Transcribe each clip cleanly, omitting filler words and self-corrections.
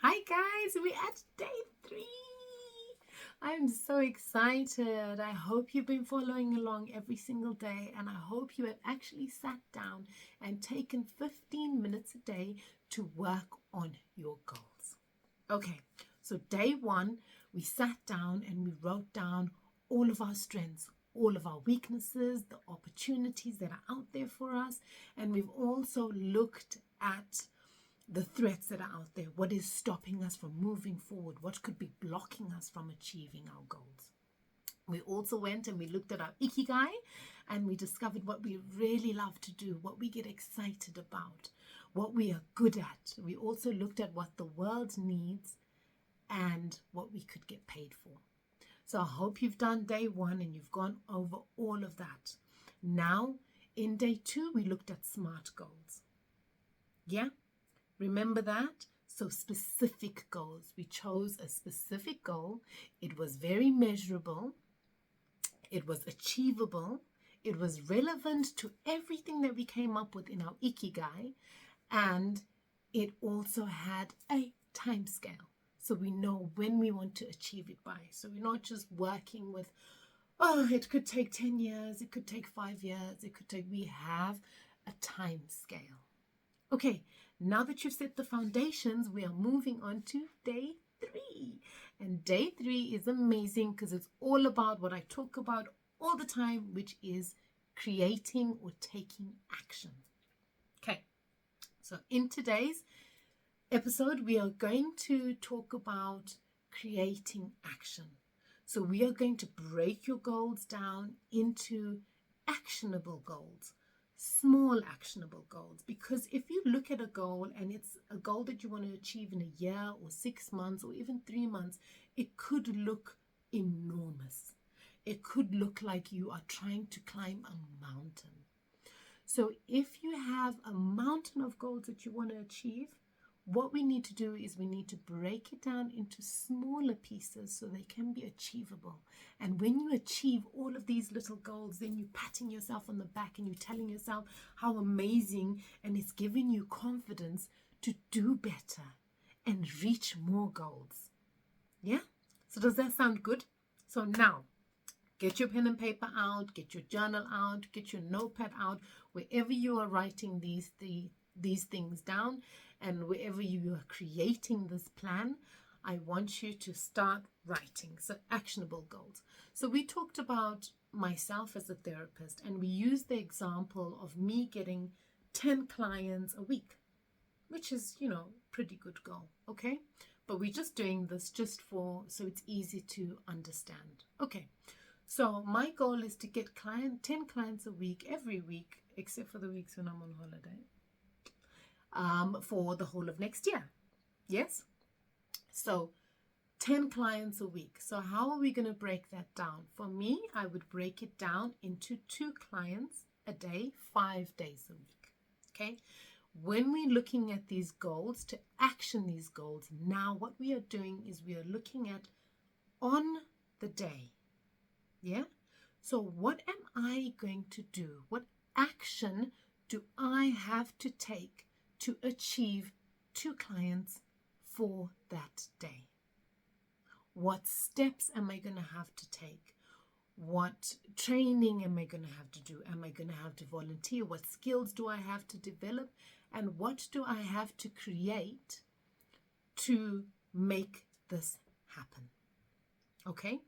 Hi guys, we're at day 3. I'm so excited. I hope you've been following along every single day, and I hope you have actually sat down and taken 15 minutes a day to work on your goals. Okay, so day 1, we sat down and we wrote down all of our strengths, all of our weaknesses, the opportunities that are out there for us, and we've also looked at the threats that are out there. What is stopping us from moving forward? What could be blocking us from achieving our goals? We also went and we looked at our Ikigai, and we discovered what we really love to do, what we get excited about, what we are good at. We also looked at what the world needs and what we could get paid for. So I hope you've done day 1 and you've gone over all of that. Now, in day 2, we looked at SMART goals. Yeah? Remember that? So specific goals. We chose a specific goal. It was very measurable. It was achievable. It was relevant to everything that we came up with in our Ikigai. And it also had a time scale. So we know when we want to achieve it by. So we're not just working with, oh, it could take 10 years. It could take 5 years. We have a time scale. Okay, now that you've set the foundations, we are moving on to day 3. And day 3 is amazing because it's all about what I talk about all the time, which is creating or taking action. Okay, so in today's episode, we are going to talk about creating action. So we are going to break your goals down into actionable goals. Small actionable goals, because if you look at a goal and it's a goal that you want to achieve in a year or 6 months or even 3 months, it could look enormous. It could look like you are trying to climb a mountain. So if you have a mountain of goals that you want to achieve, what we need to do is we need to break it down into smaller pieces so they can be achievable. And when you achieve all of these little goals, then you're patting yourself on the back and you're telling yourself how amazing, and it's giving you confidence to do better and reach more goals. Yeah? So does that sound good? So now, get your pen and paper out, get your journal out, get your notepad out, wherever you are writing these things down, and wherever you are creating this plan, I want you to start writing. So actionable goals. So we talked about myself as a therapist, and we used the example of me getting 10 clients a week, which is, pretty good goal, okay? But we're just doing this so it's easy to understand. Okay, so my goal is to get 10 clients a week, every week, except for the weeks when I'm on holiday. For the whole of next year. Yes? So 10 clients a week. So how are we going to break that down? For me, I would break it down into 2 clients a day, 5 days a week. Okay? When we're looking at these goals, to action these goals, now what we are doing is we are looking at on the day. Yeah? So what am I going to do? What action do I have to take to achieve 2 clients for that day? What steps am I going to have to take? What training am I going to have to do? Am I going to have to volunteer? What skills do I have to develop? And what do I have to create to make this happen? Okay?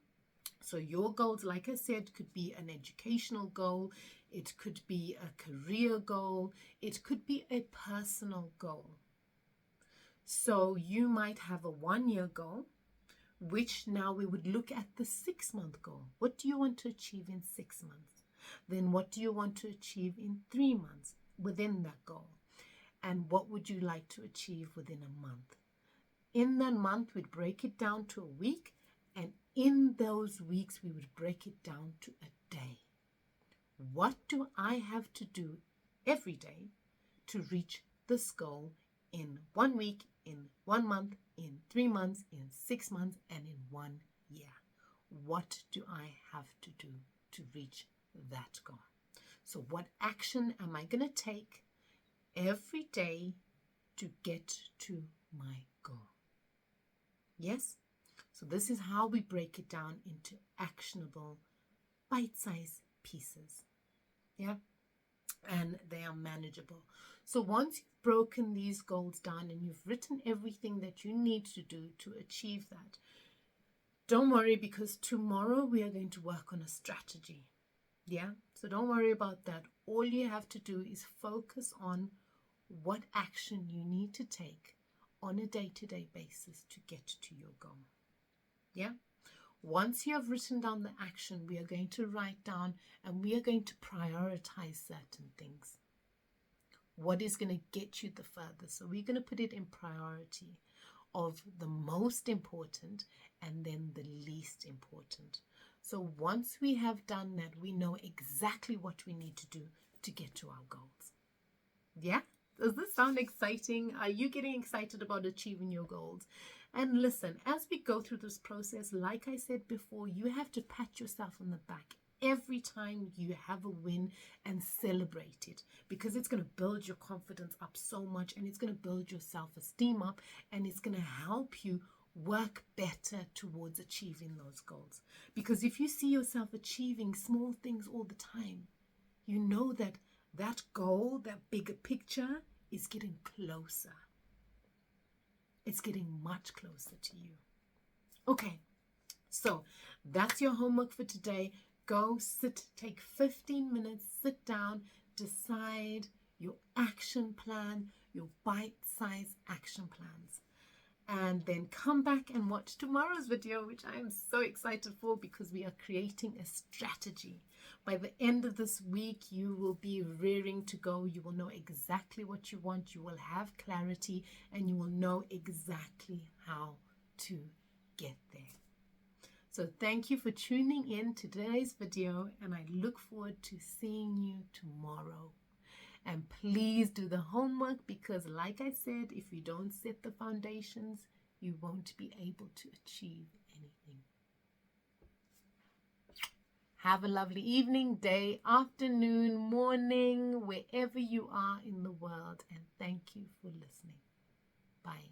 So your goals, like I said, could be an educational goal. It could be a career goal. It could be a personal goal. So you might have a 1-year goal, which now we would look at the 6-month goal. What do you want to achieve in 6 months? Then what do you want to achieve in 3 months within that goal? And what would you like to achieve within a month? In that month, we'd break it down to a week. And in those weeks, we would break it down to a day. What do I have to do every day to reach this goal in 1 week, in 1 month, in 3 months, in 6 months, and in 1 year? What do I have to do to reach that goal? So what action am I going to take every day to get to my goal? Yes? So this is how we break it down into actionable, bite-sized pieces. Yeah? And they are manageable. So once you've broken these goals down and you've written everything that you need to do to achieve that, don't worry, because tomorrow we are going to work on a strategy. Yeah? So don't worry about that. All you have to do is focus on what action you need to take on a day-to-day basis to get to your goal. Yeah? Once you have written down the action, we are going to write down and we are going to prioritize certain things. What is going to get you the furthest? So we're going to put it in priority of the most important and then the least important. So once we have done that, we know exactly what we need to do to get to our goals. Yeah? Does this sound exciting? Are you getting excited about achieving your goals? And listen, as we go through this process, like I said before, you have to pat yourself on the back every time you have a win and celebrate it, because it's going to build your confidence up so much, and it's going to build your self-esteem up, and it's going to help you work better towards achieving those goals. Because if you see yourself achieving small things all the time, you know that that goal, that bigger picture, is getting closer. It's getting much closer to you. Okay, so that's your homework for today. Go sit, take 15 minutes, sit down, decide your action plan, your bite-sized action plans. And then come back and watch tomorrow's video, which I am so excited for, because we are creating a strategy. By the end of this week, you will be rearing to go. You will know exactly what you want. You will have clarity, and you will know exactly how to get there. So thank you for tuning in to today's video, and I look forward to seeing you tomorrow. And please do the homework, because like I said, if you don't set the foundations, you won't be able to achieve anything. Have a lovely evening, day, afternoon, morning, wherever you are in the world. And thank you for listening. Bye.